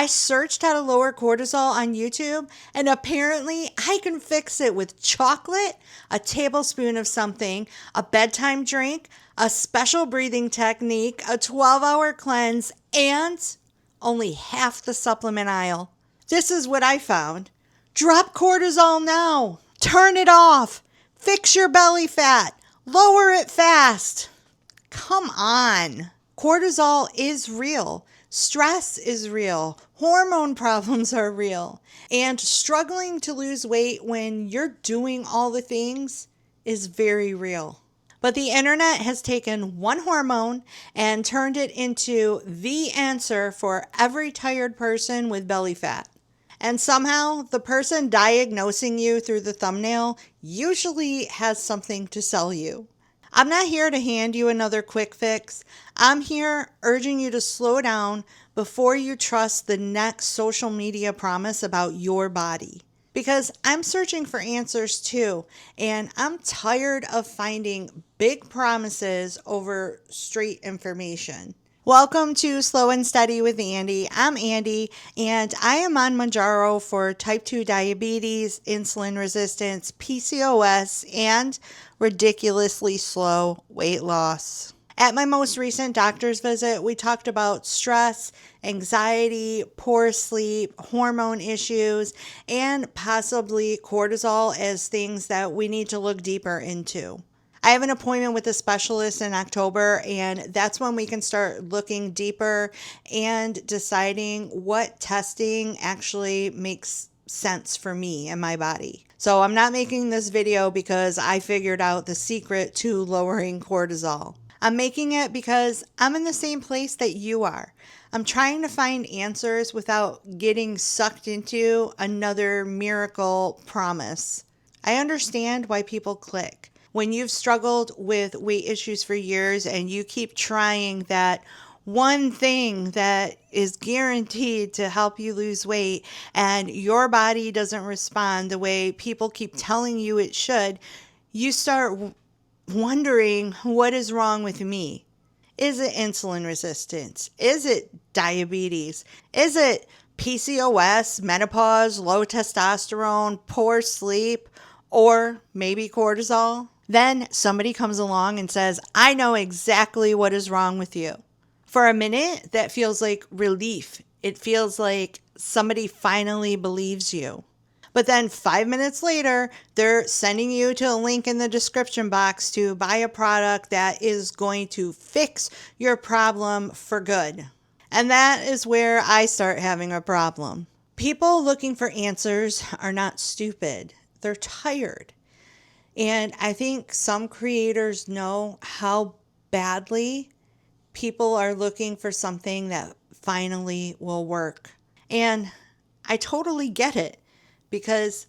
I searched how to lower cortisol on YouTube, and apparently I can fix it with chocolate, a tablespoon of something, a bedtime drink, a special breathing technique, a 12-hour cleanse, and only half the supplement aisle. This is what I found. Drop cortisol now. Turn it off. Fix your belly fat. Lower it fast. Come on. Cortisol is real. Stress is real. Hormone problems are real. And struggling to lose weight when you're doing all the things is very real. But the internet has taken one hormone and turned it into the answer for every tired person with belly fat. And somehow the person diagnosing you through the thumbnail usually has something to sell you. I'm not here to hand you another quick fix. I'm here urging you to slow down before you trust the next social media promise about your body. Because I'm searching for answers too, and I'm tired of finding big promises over straight information. Welcome to Slow and Steady with Andy. I'm Andy, and I am on Mounjaro for type 2 diabetes, insulin resistance, PCOS, and ridiculously slow weight loss. At my most recent doctor's visit, we talked about stress, anxiety, poor sleep, hormone issues, and possibly cortisol as things that we need to look deeper into. I have an appointment with a specialist in October, and that's when we can start looking deeper and deciding what testing actually makes sense for me and my body. So I'm not making this video because I figured out the secret to lowering cortisol. I'm making it because I'm in the same place that you are. I'm trying to find answers without getting sucked into another miracle promise. I understand why people click. When you've struggled with weight issues for years and you keep trying that one thing that is guaranteed to help you lose weight and your body doesn't respond the way people keep telling you it should, you start wondering, what is wrong with me? Is it insulin resistance? Is it diabetes? Is it PCOS, menopause, low testosterone, poor sleep, or maybe cortisol? Then somebody comes along and says, I know exactly what is wrong with you. For a minute, that feels like relief. It feels like somebody finally believes you. But then 5 minutes later, they're sending you to a link in the description box to buy a product that is going to fix your problem for good. And that is where I start having a problem. People looking for answers are not stupid. They're tired. And I think some creators know how badly people are looking for something that finally will work. And I totally get it, because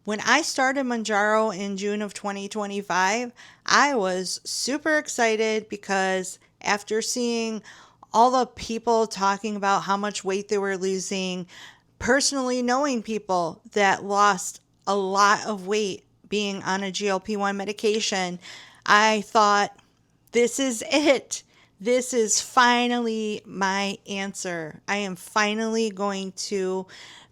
when I started Mounjaro in June of 2025, I was super excited because after seeing all the people talking about how much weight they were losing, personally knowing people that lost a lot of weight being on a GLP-1 medication, I thought, this is it. This is finally my answer. I am finally going to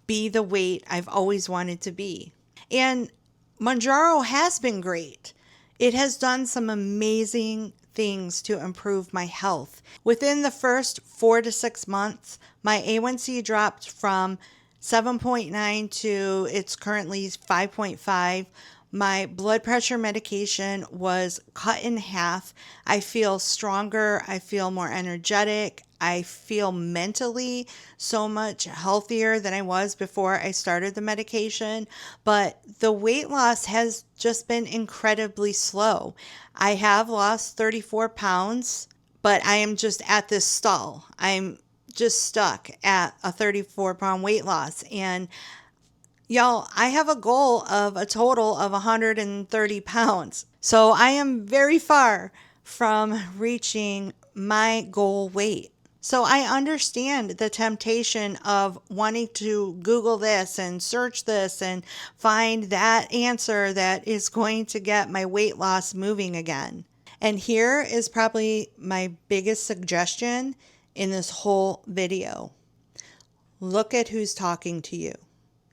be the weight I've always wanted to be. And Mounjaro has been great. It has done some amazing things to improve my health. Within the first 4 to 6 months, my A1C dropped from 7.9 to it's currently 5.5. My blood pressure medication was cut in half. I feel stronger. I feel more energetic. I feel mentally so much healthier than I was before I started the medication. But the weight loss has just been incredibly slow. I have lost 34 pounds, but I am just at this stall. I'm just stuck at a 34-pound weight loss. And y'all, I have a goal of a total of 130 pounds. So I am very far from reaching my goal weight. So I understand the temptation of wanting to Google this and search this and find that answer that is going to get my weight loss moving again. And here is probably my biggest suggestion in this whole video. look at who's talking to you.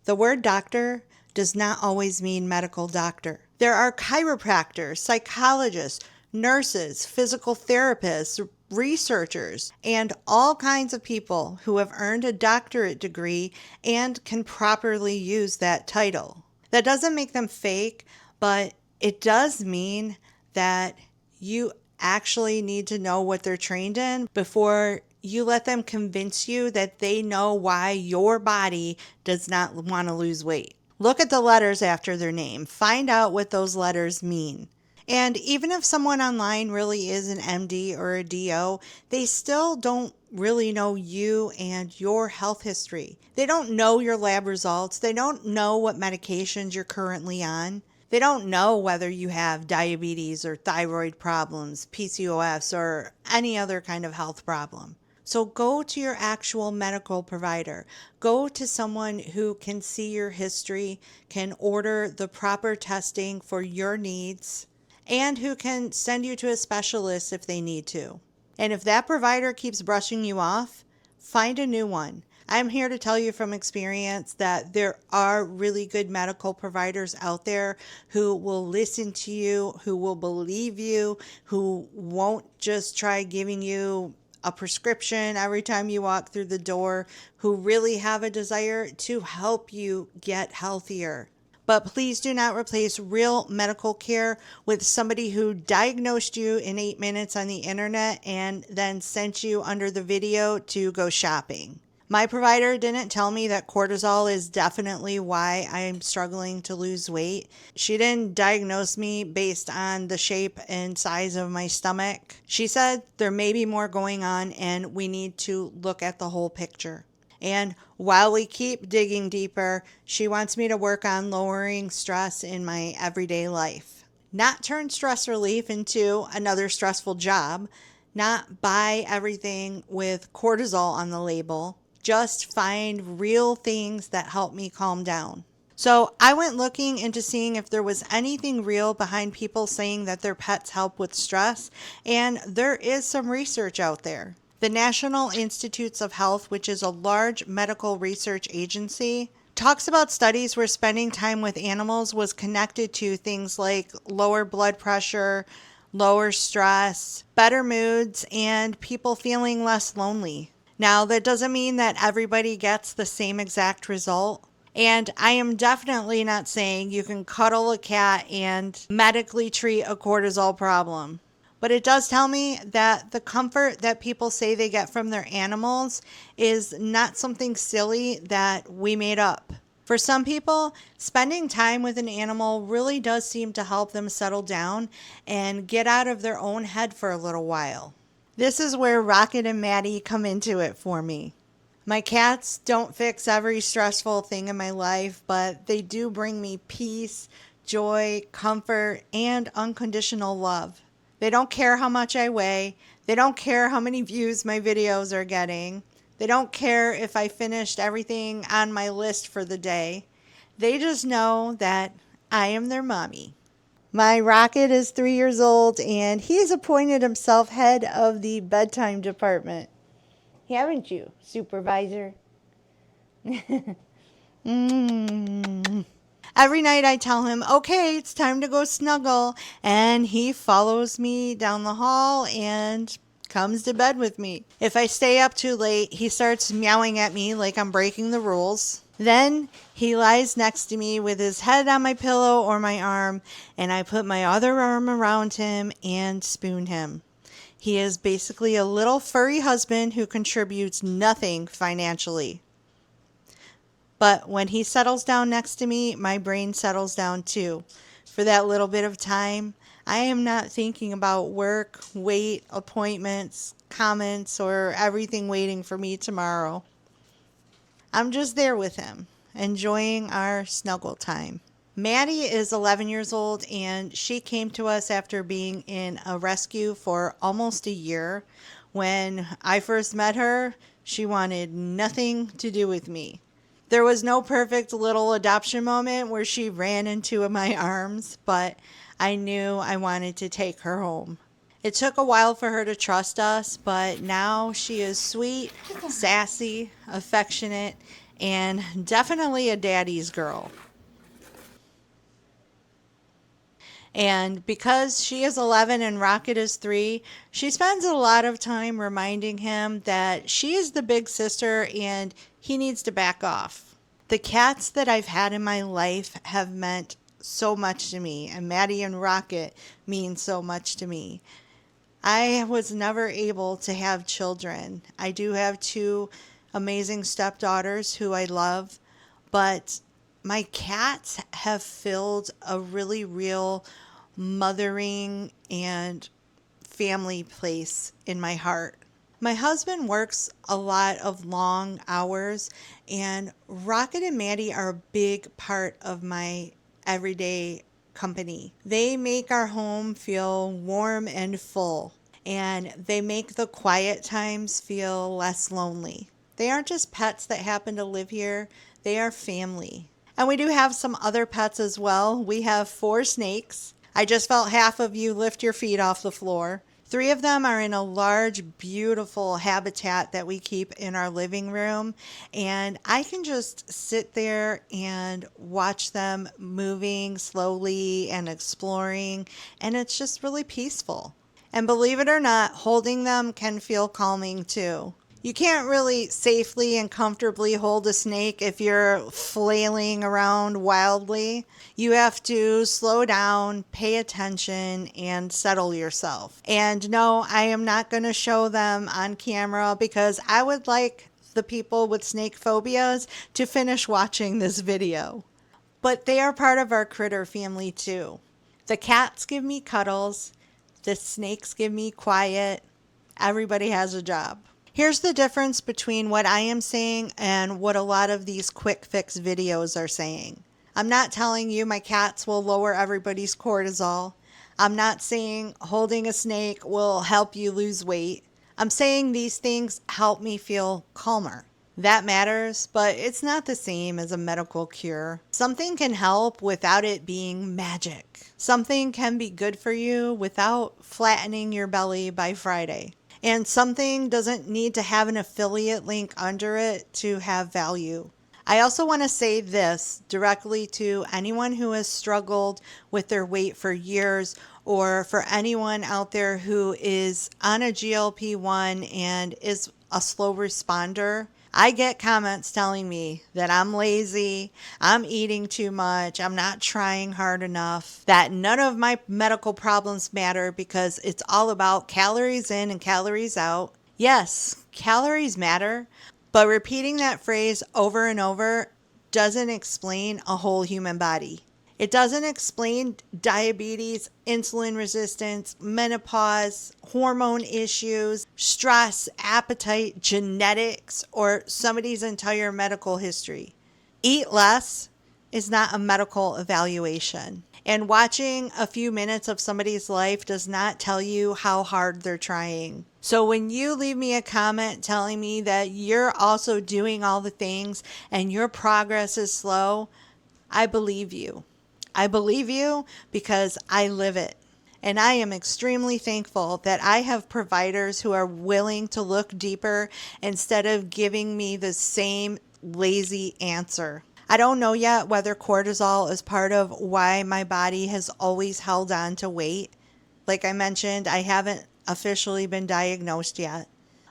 The word doctor does not always mean medical doctor. There are chiropractors, psychologists, nurses, physical therapists, researchers, and all kinds of people who have earned a doctorate degree and can properly use that title. That doesn't make them fake, but it does mean that you actually need to know what they're trained in before you let them convince you that they know why your body does not want to lose weight. Look at the letters after their name. Find out what those letters mean. And even if someone online really is an MD or a DO, they still don't really know you and your health history. They don't know your lab results. They don't know what medications you're currently on. They don't know whether you have diabetes or thyroid problems, PCOS, or any other kind of health problem. So go to your actual medical provider. Go to someone who can see your history, can order the proper testing for your needs, and who can send you to a specialist if they need to. And if that provider keeps brushing you off, find a new one. I'm here to tell you from experience that there are really good medical providers out there who will listen to you, who will believe you, who won't just try giving you a prescription every time you walk through the door, who really have a desire to help you get healthier. But please do not replace real medical care with somebody who diagnosed you in 8 minutes on the internet and then sent you under the video to go shopping. My provider didn't tell me that cortisol is definitely why I'm struggling to lose weight. She didn't diagnose me based on the shape and size of my stomach. She said there may be more going on and we need to look at the whole picture. And while we keep digging deeper, she wants me to work on lowering stress in my everyday life. Not turn stress relief into another stressful job. Not buy everything with cortisol on the label. Just find real things that help me calm down. So I went looking into seeing if there was anything real behind people saying that their pets help with stress, and there is some research out there. The National Institutes of Health, which is a large medical research agency, talks about studies where spending time with animals was connected to things like lower blood pressure, lower stress, better moods, and people feeling less lonely. Now, that doesn't mean that everybody gets the same exact result. And I am definitely not saying you can cuddle a cat and medically treat a cortisol problem. But it does tell me that the comfort that people say they get from their animals is not something silly that we made up. For some people, spending time with an animal really does seem to help them settle down and get out of their own head for a little while. This is where Rocket and Maddie come into it for me. My cats don't fix every stressful thing in my life, but they do bring me peace, joy, comfort, and unconditional love. They don't care how much I weigh. They don't care how many views my videos are getting. They don't care if I finished everything on my list for the day. They just know that I am their mommy. My Rocket is 3 years old, and he's appointed himself head of the bedtime department. Haven't you, supervisor? Every night I tell him, okay, it's time to go snuggle, and he follows me down the hall and comes to bed with me. If I stay up too late, he starts meowing at me like I'm breaking the rules. Then he lies next to me with his head on my pillow or my arm, and I put my other arm around him and spoon him. He is basically a little furry husband who contributes nothing financially. But when he settles down next to me, my brain settles down too. For that little bit of time, I am not thinking about work, weight, appointments, comments, or everything waiting for me tomorrow. I'm just there with him, enjoying our snuggle time. Maddie is 11 years old, and she came to us after being in a rescue for almost a year. When I first met her, she wanted nothing to do with me. There was no perfect little adoption moment where she ran into my arms, but I knew I wanted to take her home. It took a while for her to trust us, but now she is sweet, sassy, affectionate, and definitely a daddy's girl. And because she is 11 and Rocket is 3, she spends a lot of time reminding him that she is the big sister and he needs to back off. The cats that I've had in my life have meant so much to me, and Maddie and Rocket mean so much to me. I was never able to have children. I do have 2 amazing stepdaughters who I love, but my cats have filled a really real mothering and family place in my heart. My husband works a lot of long hours, and Rocket and Maddie are a big part of my everyday company. They make our home feel warm and full, and they make the quiet times feel less lonely. They aren't just pets that happen to live here, they are family. And we do have some other pets as well. We have 4 snakes. I just felt half of you lift your feet off the floor. 3 of them are in a large, beautiful habitat that we keep in our living room. And I can just sit there and watch them moving slowly and exploring. And it's just really peaceful. And believe it or not, holding them can feel calming too. You can't really safely and comfortably hold a snake if you're flailing around wildly. You have to slow down, pay attention, and settle yourself. And no, I am not going to show them on camera because I would like the people with snake phobias to finish watching this video. But they are part of our critter family too. The cats give me cuddles. The snakes give me quiet. Everybody has a job. Here's the difference between what I am saying and what a lot of these quick fix videos are saying. I'm not telling you my cats will lower everybody's cortisol. I'm not saying holding a snake will help you lose weight. I'm saying these things help me feel calmer. That matters, but it's not the same as a medical cure. Something can help without it being magic. Something can be good for you without flattening your belly by Friday. And something doesn't need to have an affiliate link under it to have value. I also want to say this directly to anyone who has struggled with their weight for years, or for anyone out there who is on a GLP-1 and is a slow responder. I get comments telling me that I'm lazy, I'm eating too much, I'm not trying hard enough, that none of my medical problems matter because it's all about calories in and calories out. Yes, calories matter, but repeating that phrase over and over doesn't explain a whole human body. It doesn't explain diabetes, insulin resistance, menopause, hormone issues, stress, appetite, genetics, or somebody's entire medical history. Eat less is not a medical evaluation. And watching a few minutes of somebody's life does not tell you how hard they're trying. So when you leave me a comment telling me that you're also doing all the things and your progress is slow, I believe you. I believe you because I live it. And I am extremely thankful that I have providers who are willing to look deeper instead of giving me the same lazy answer. I don't know yet whether cortisol is part of why my body has always held on to weight. Like I mentioned, I haven't officially been diagnosed yet.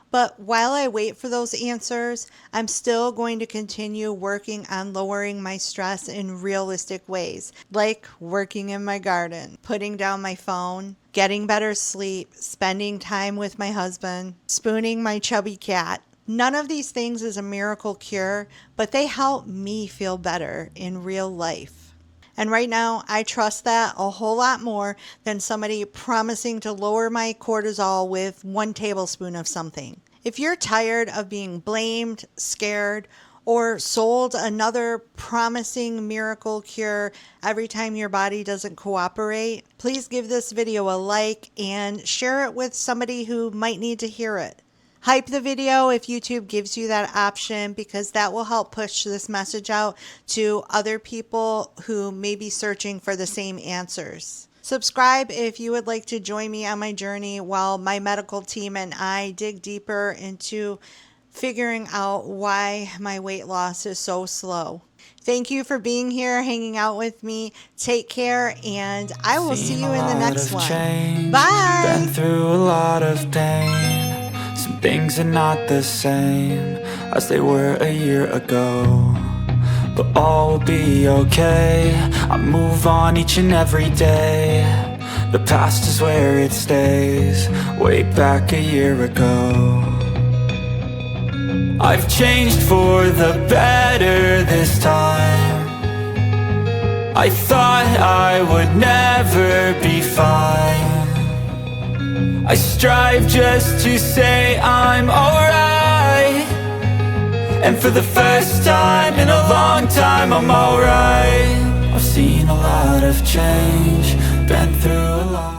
But while I wait for those answers, I'm still going to continue working on lowering my stress in realistic ways, like working in my garden, putting down my phone, getting better sleep, spending time with my husband, spooning my chubby cat. None of these things is a miracle cure, but they help me feel better in real life. And right now, I trust that a whole lot more than somebody promising to lower my cortisol with 1 tablespoon of something. If you're tired of being blamed, scared, or sold another promising miracle cure every time your body doesn't cooperate, please give this video a like and share it with somebody who might need to hear it. Hype the video if YouTube gives you that option, because that will help push this message out to other people who may be searching for the same answers. Subscribe if you would like to join me on my journey while my medical team and I dig deeper into figuring out why my weight loss is so slow. Thank you for being here, hanging out with me. Take care, and I will see you in the next one. Bye! Been through a lot of pain. Some things are not the same as they were a year ago, but all will be okay. I move on each and every day. The past is where it stays, way back a year ago. I've changed for the better this time. I thought I would never be fine. I strive just to say I'm alright, and for the first time in a long time I'm alright. I've seen a lot of change, been through a lot.